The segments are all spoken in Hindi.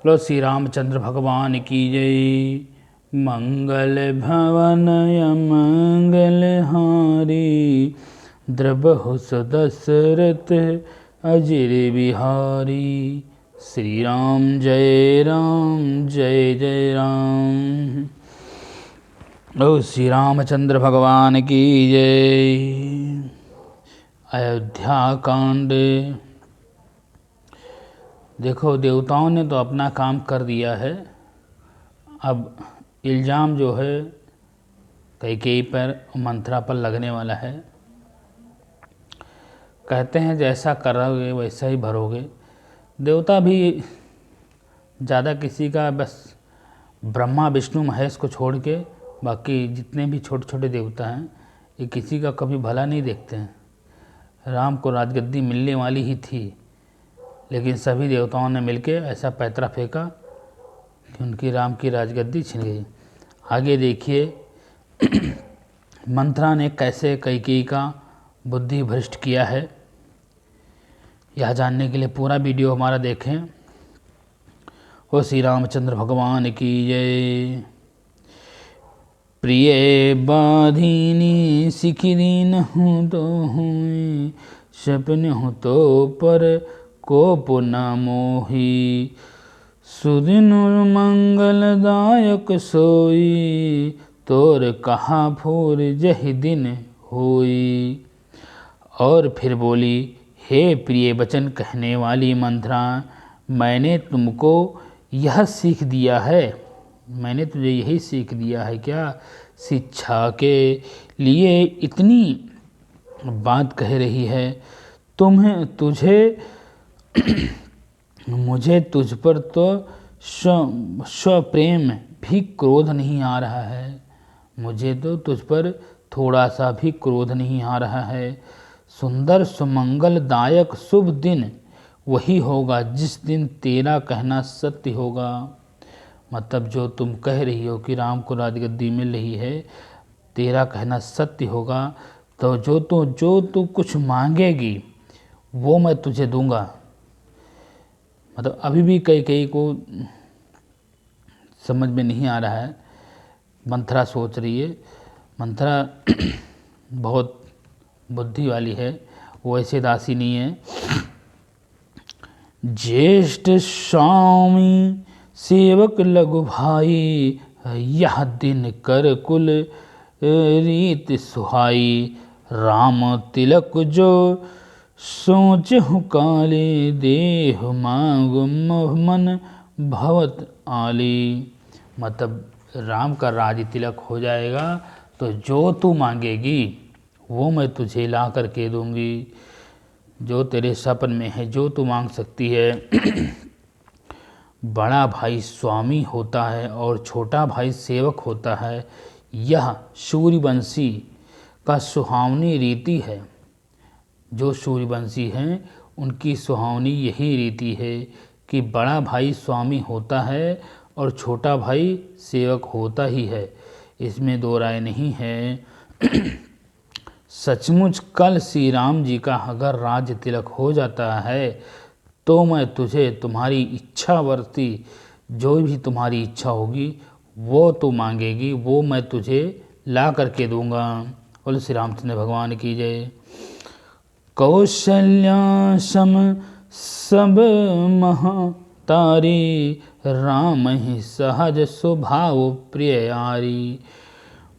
बोलो श्री रामचंद्र भगवान की जय। मंगल भवन मंगल हारी, द्रबहु सुदशरथ अजिर बिहारी। श्री राम जय जय राम। ओ श्री रामचंद्र भगवान की जय। अयोध्या कांड। देखो, देवताओं ने तो अपना काम कर दिया है। अब इल्ज़ाम जो है कैकेयी पर, मंथरा पर लगने वाला है। कहते हैं जैसा करोगे वैसा ही भरोगे। देवता भी ज़्यादा किसी का, बस ब्रह्मा विष्णु महेश को छोड़ के बाकी जितने भी छोटे छोटे देवता हैं, ये किसी का कभी भला नहीं देखते हैं। राम को राजगद्दी मिलने वाली ही थी, लेकिन सभी देवताओं ने मिलकर ऐसा पैतरा फेंका कि उनकी राम की राजगद्दी छिन गई। आगे देखिए मंथरा ने कैसे कैकेयी का बुद्धि भ्रष्ट किया है। यह जानने के लिए पूरा वीडियो हमारा देखें। ओ श्री रामचंद्र भगवान की जय। प्रिय बाधिनी सिखिरीन हूँ तो हुई, सपन हूँ तो पर कोप न मोही। सुदिन मंगलदायक सोई, तोर कहा फूर जहि दिन होई। और फिर बोली, हे प्रिय वचन कहने वाली मंथरा, मैंने तुमको यह सीख दिया है। मैंने तुझे यही सीख दिया है क्या? शिक्षा के लिए इतनी बात कह रही है। तुझे मुझे तुझ पर तो स्वप्रेम भी क्रोध नहीं आ रहा है। मुझे तो तुझ पर थोड़ा सा भी क्रोध नहीं आ रहा है। सुंदर सुमंगलदायक शुभ दिन वही होगा जिस दिन तेरा कहना सत्य होगा। मतलब जो तुम कह रही हो कि राम को राजगद्दी मिल रही है, तेरा कहना सत्य होगा, तो जो तू कुछ मांगेगी वो मैं तुझे दूंगा। मतलब अभी भी कैकेयी को समझ में नहीं आ रहा है। मंथरा सोच रही है। मंथरा बहुत बुद्धि वाली है, वो ऐसे दासी नहीं है। ज्येष्ठ स्वामी सेवक लघु भाई, यह दिन कर कुल रीत सुहाई। राम तिलक जो सोच काले, देह मांग मन भवत आली। मतलब राम का राज तिलक हो जाएगा तो जो तू मांगेगी वो मैं तुझे ला करके दूंगी। जो तेरे सपन में है, जो तू मांग सकती है। बड़ा भाई स्वामी होता है और छोटा भाई सेवक होता है, यह सूर्यवंशी का सुहावनी रीति है। जो सूर्यवंशी हैं उनकी सुहावनी यही रीति है कि बड़ा भाई स्वामी होता है और छोटा भाई सेवक होता ही है, इसमें दो राय नहीं है। सचमुच कल श्री राम जी का अगर राज्य तिलक हो जाता है तो मैं तुझे तुम्हारी इच्छा वर्ती, जो भी तुम्हारी इच्छा होगी वो तू मांगेगी, वो मैं तुझे ला करके दूंगा। बोलो श्री रामचंद्र भगवान की जय। कौशल्या सम सब महतारी, राम ही सहज स्वभाव प्रियारी।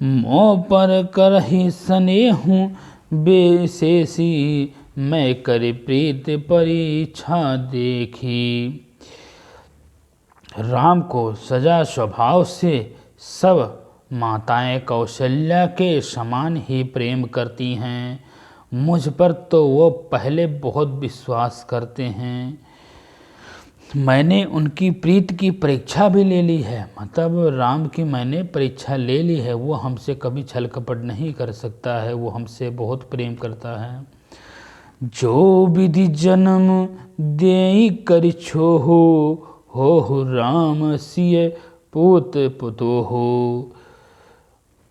मोह पर करहि स्नेहु बेसेसी, मैं कर प्रीत परीक्षा देखी। राम को सजा स्वभाव से सब माताएं कौशल्या के समान ही प्रेम करती हैं। मुझ पर तो वो पहले बहुत विश्वास करते हैं। मैंने उनकी प्रीत की परीक्षा भी ले ली है। मतलब राम की मैंने परीक्षा ले ली है। वो हमसे कभी छल कपट नहीं कर सकता है, वो हमसे बहुत प्रेम करता है। जो विधि जन्म देई कर छोहो, हो राम सिय पूत पुतो हो।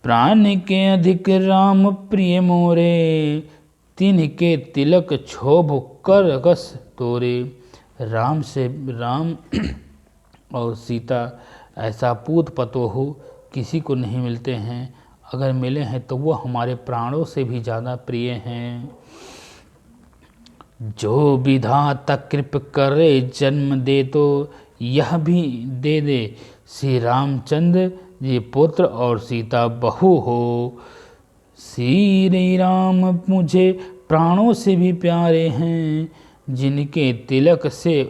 प्राण के अधिक राम प्रिय मोरे, तिनके तिलक क्षोभ कर कस तोरे। राम और सीता, ऐसा पूत पतोहू किसी को नहीं मिलते हैं, अगर मिले हैं तो वो हमारे प्राणों से भी ज़्यादा प्रिय हैं। जो विधाता कृप करे जन्म दे तो यह भी दे दे, श्री रामचंद्र जी पुत्र और सीता बहू हो। श्री राम मुझे प्राणों से भी प्यारे हैं, जिनके तिलक से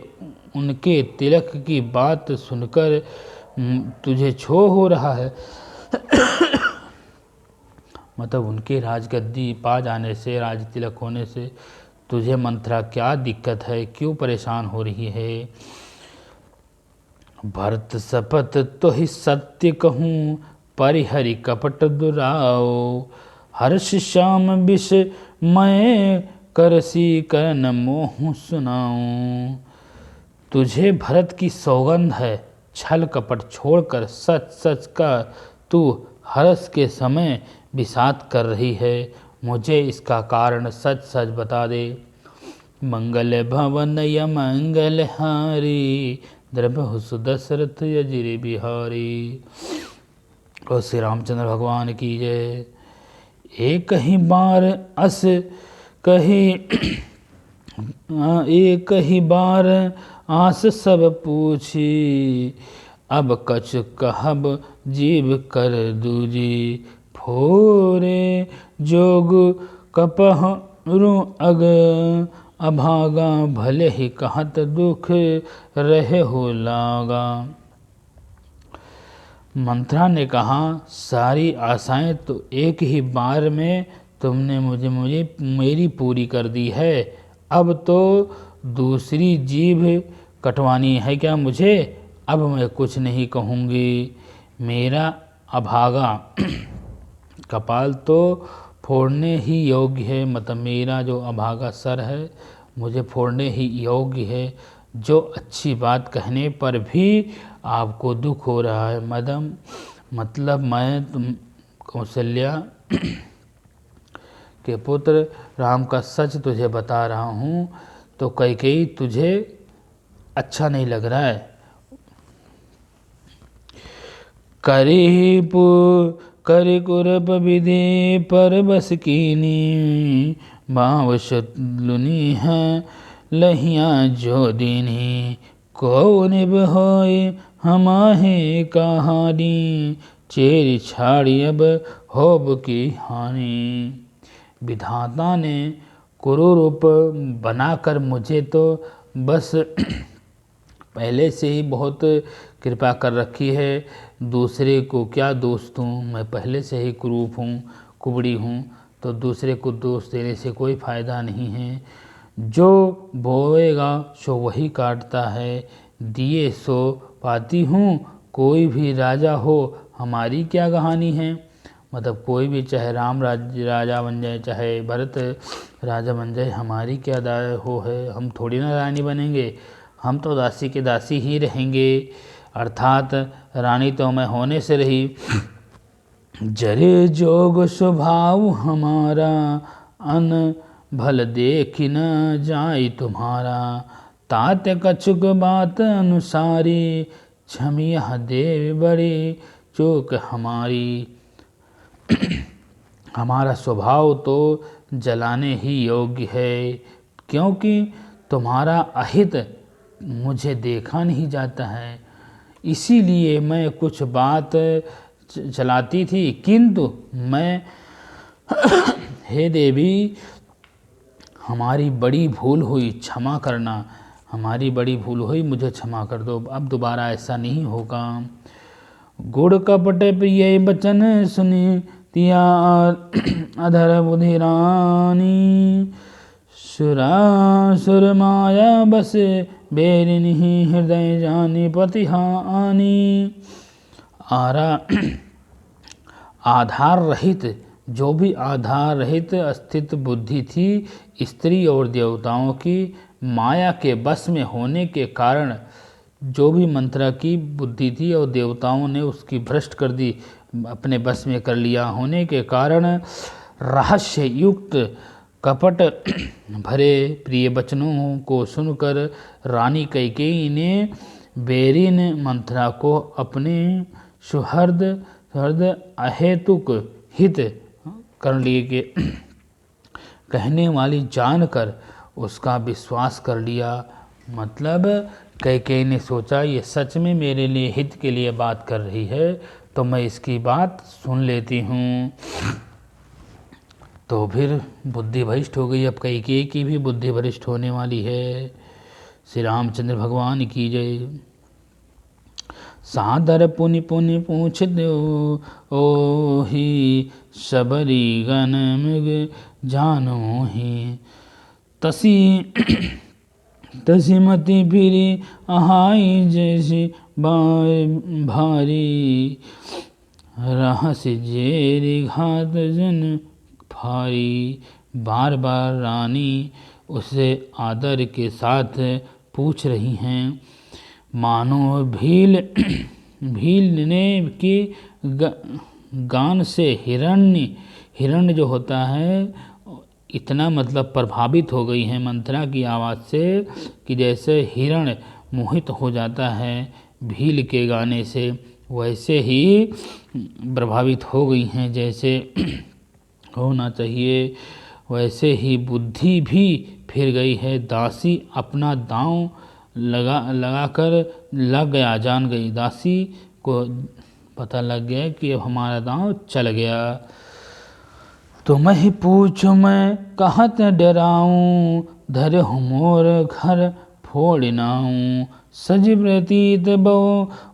उनके तिलक की बात सुनकर तुझे छो हो रहा है। मतलब उनके राजगद्दी पा जाने से, राज तिलक होने से तुझे मंत्रा क्या दिक्कत है, क्यों परेशान हो रही है। भरत शपथ तो ही सत्य कहूँ, परिहरि कपट दुराओ। हर्ष श्याम विष मैं करसी करन मोह सुनाऊं। तुझे भरत की सौगंध है, छल कपट छोड़कर सच सच का तू हर्ष के समय विषाद कर रही है, मुझे इसका कारण सच सच बता दे। मंगल भवन य मंगल हारी, द्रबहु सुदशरथ यजिर बिहारी। और श्री रामचंद्र भगवान की जय। एक ही बार अस कही एक ही बार आस सब पूछी, अब कछ कहब जीव कर दूजी। फोरे जोग कपह रु अग, अभागा भले ही कहत दुख रहे हो लागा। मंत्रा ने कहा, सारी आशाएं तो एक ही बार में तुमने मुझे मेरी पूरी कर दी है, अब तो दूसरी जीभ कटवानी है क्या मुझे। अब मैं कुछ नहीं कहूँगी। मेरा अभागा कपाल तो फोड़ने ही योग्य है, मतलब मेरा जो अभागा सर है मुझे फोड़ने ही योग्य है। जो अच्छी बात कहने पर भी आपको दुख हो रहा है मैडम, मतलब मैं तुम कौशल्या के पुत्र राम का सच तुझे बता रहा हूँ, तो कैकेयी तुझे अच्छा नहीं लग रहा है। करि कुरप विधि पर बस कीनी, भाव शत्रुनी है लहिया जो दीनी। को निभ होय हमाहे कहानी, चेर छाड़ी अब होब की हानि। विधाता ने कुरूप बनाकर मुझे तो बस पहले से ही बहुत कृपा कर रखी है, दूसरे को क्या दोष दूँ। मैं पहले से ही कुरूप हूँ, कुबड़ी हूँ, तो दूसरे को दोष देने से कोई फ़ायदा नहीं है। जो बोएगा सो वही काटता है, दिए सो पाती हूँ। कोई भी राजा हो हमारी क्या कहानी है, मतलब कोई भी चाहे राम राजा बन जाए, चाहे भरत राजा बन जाए, हमारी क्या दाय हो है। हम थोड़ी ना रानी बनेंगे, हम तो दासी के दासी ही रहेंगे, अर्थात रानी तो मैं होने से रही। जरे जोग स्वभाव हमारा, अन भल देख न जाय तुम्हारा। तात कछुक बात अनुसारी, क्षमिया देव बड़ी चूक हमारी। हमारा स्वभाव तो जलाने ही योग्य है, क्योंकि तुम्हारा अहित मुझे देखा नहीं जाता है, इसीलिए मैं कुछ बात चलाती थी, किंतु मैं हे देवी हमारी बड़ी भूल हुई, क्षमा करना। हमारी बड़ी भूल हुई, मुझे क्षमा कर दो, अब दोबारा ऐसा नहीं होगा। गुड़ कपट प्रिय बचन सुनी, तिया अधर बुधि रानी। सुर माया बस बेरिनी, हृदय जानी प्रतिहानी। आधार रहित, जो भी आधार रहित अस्तित्व बुद्धि थी, स्त्री और देवताओं की माया के बस में होने के कारण, जो भी मंत्रा की बुद्धि थी और देवताओं ने उसकी भ्रष्ट कर दी, अपने बस में कर लिया होने के कारण, रहस्य युक्त कपट भरे प्रिय वचनों को सुनकर रानी कैकेयी ने बेरी ने मंथरा को अपने सुहृद अहेतुक हित कर लिए के कहने वाली जानकर उसका विश्वास कर लिया। मतलब कैकेयी ने सोचा ये सच में मेरे लिए हित के लिए बात कर रही है, तो मैं इसकी बात सुन लेती हूँ। तो फिर बुद्धि भ्रष्ट हो गई। अब कैकेयी की भी बुद्धि भ्रष्ट होने वाली है। श्री रामचंद्र भगवान की जय। सादर पुनि पुनि पूछ दो ओहि, सबरी गण मृग जानो ही। तसी मति फिरी आहाई जैसी भारी, रहस जेरी घात जन फारी। बार बार रानी उसे आदर के साथ पूछ रही हैं, मानो भील ने के गान से हिरण्य जो होता है इतना मतलब प्रभावित हो गई है मंथरा की आवाज़ से कि जैसे हिरण मोहित हो जाता है भील के गाने से, वैसे ही प्रभावित हो गई हैं जैसे होना चाहिए। वैसे ही बुद्धि भी फिर गई है। दासी अपना दांव लगाकर लग गया, जान गई। दासी को पता लग गया कि अब हमारा दांव चल गया। तो मैं ही पूछूं मैं कहत डराऊं, धर मोर घर फोड़ नाऊं। सज प्रतीत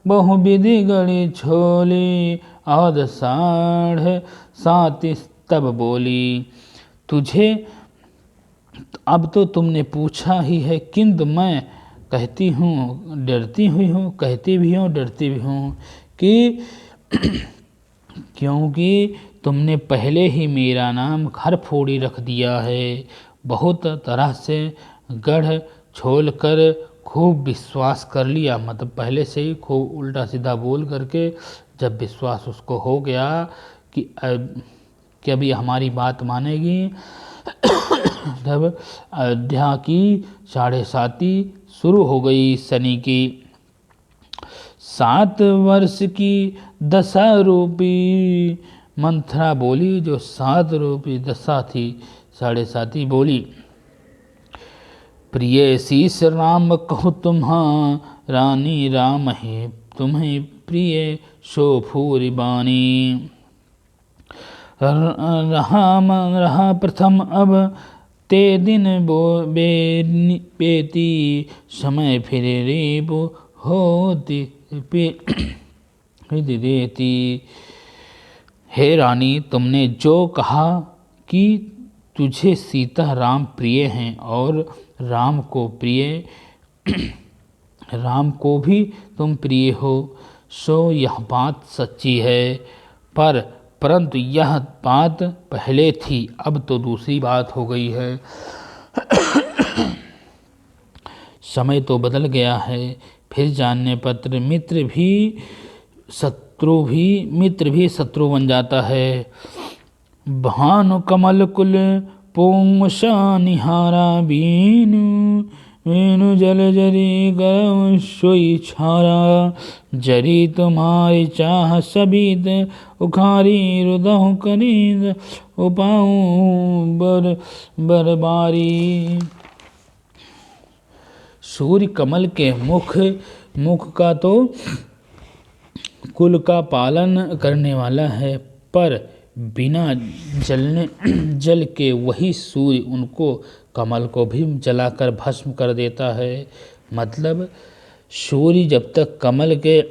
बहु विधि गढ़ी छोली, औद 7:30 तब बोली। तुझे अब तो तुमने पूछा ही है, किंतु मैं कहती हूँ डरती हुई हूँ, कहती भी हूँ डरती भी हूँ कि क्योंकि तुमने पहले ही मेरा नाम घर फोड़ी रख दिया है। बहुत तरह से गढ़ छोल कर खूब विश्वास कर लिया, मतलब पहले से ही खूब उल्टा सीधा बोल करके जब विश्वास उसको हो गया कि अभी हमारी बात मानेगी, तब अयोध्या की 7:30 शुरू हो गई शनि की। 7 वर्ष की दशा रूपी मंथरा बोली, जो 7 रूपी दशा थी 7:30 बोली। प्रिय शीस राम कहु तुम्हा, रानी राम है तुम्हें प्रिय सो फूरि बानी। रहा प्रथम अब ते दिन बेती, समय फिर रेप होती देती। हे रानी, तुमने जो कहा कि तुझे सीता राम प्रिय हैं और राम को भी तुम प्रिय हो, सो यह बात सच्ची है। परंतु यह बात पहले थी, अब तो दूसरी बात हो गई है। समय तो बदल गया है। फिर जानने पत्र मित्र भी शत्रु बन जाता है। भानु कमल कुल पोंगसा निहारा, बीनु जल जरी गरम सोई छारा। जरी तुम्हारी चाह सबीत, उखारी रुदहु करीद, उपाऊं बरबारी। सूर्य कमल के मुख का तो कुल का पालन करने वाला है, पर बिना जल के वही सूर्य उनको कमल को भी जलाकर भस्म कर देता है। मतलब सूर्य जब तक कमल के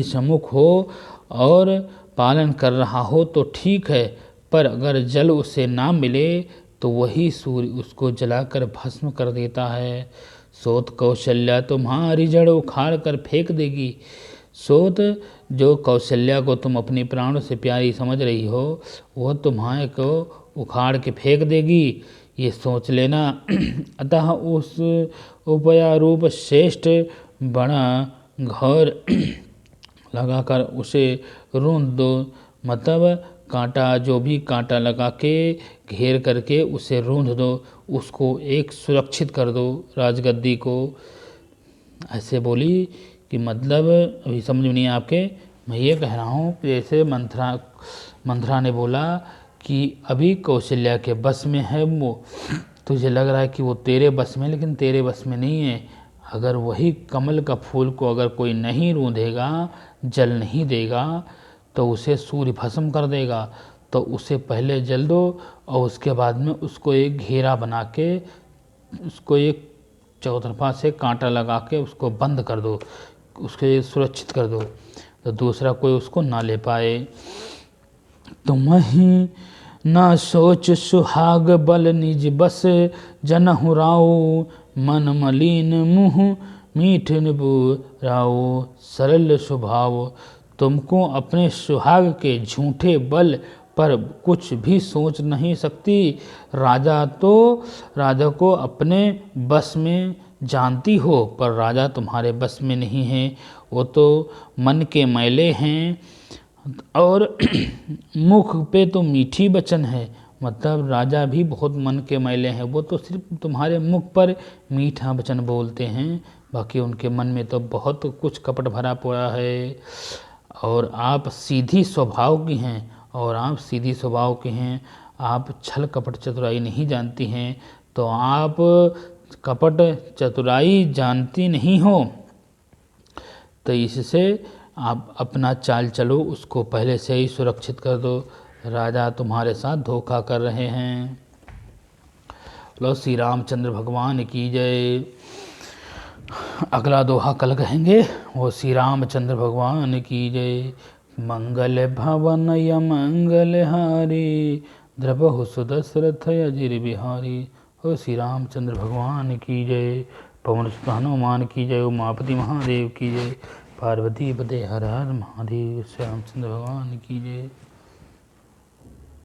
सम्मुख हो और पालन कर रहा हो तो ठीक है, पर अगर जल उसे ना मिले तो वही सूर्य उसको जलाकर भस्म कर देता है। सोत कौशल्या तुम्हारी जड़ उखाड़ कर फेंक देगी। सोत, जो कौशल्या को तुम अपनी प्राणों से प्यारी समझ रही हो, वह तुम्हारे को उखाड़ के फेंक देगी, ये सोच लेना। अतः उस उपयारूप श्रेष्ठ बड़ा घर लगाकर उसे रूंध दो। मतलब कांटा, जो भी कांटा लगा के घेर करके उसे रूंध दो, उसको एक सुरक्षित कर दो राजगद्दी को। ऐसे बोली कि मतलब अभी समझ में नहीं है आपके, मैं ये कह रहा हूँ कि जैसे मंथरा ने बोला कि अभी कौशल्या के बस में है वो, तुझे लग रहा है कि वो तेरे बस में, लेकिन तेरे बस में नहीं है। अगर वही कमल का फूल को अगर कोई नहीं रूंधेगा, जल नहीं देगा, तो उसे सूर्य भस्म कर देगा। तो उसे पहले जल दो और उसके बाद में उसको एक घेरा बना के, उसको एक चौतरफा से कांटा लगा के उसको बंद कर दो, उसके सुरक्षित कर दो, तो दूसरा कोई उसको ना ले पाए। तुम ही ना सोच सुहाग बल निज बस, जनहु राऊ मन मलिन मुँह मीठ निबु राऊ सरल स्वभाव। तुमको अपने सुहाग के झूठे बल पर कुछ भी सोच नहीं सकती। राजा को अपने बस में जानती हो, पर राजा तुम्हारे बस में नहीं है। वो तो मन के मैले हैं और मुख पे तो मीठी वचन है। मतलब राजा भी बहुत मन के मैले हैं, वो तो सिर्फ तुम्हारे मुख पर मीठा वचन बोलते हैं, बाकी उनके मन में तो बहुत कुछ कपट भरा पड़ा है। और आप सीधी स्वभाव की हैं, आप छल कपट चतुराई नहीं जानती हैं, तो आप कपट चतुराई जानती नहीं हो, तो इससे आप अपना चाल चलो उसको पहले से ही सुरक्षित कर दो। राजा तुम्हारे साथ धोखा कर रहे हैं। लो श्री रामचंद्र भगवान की जय। अगला दोहा कल कहेंगे, वो श्री रामचंद्र भगवान की जय। मंगल भवन मंगल हारी, द्रबहु सुदशरथ अजिर बिहारी। ओ श्री रामचंद्र भगवान की जय। पवन सुत हनुमान की जय। उमापति महादेव की जय। पार्वती पते हर हर महादेव। श्री रामचंद्र भगवान की जय।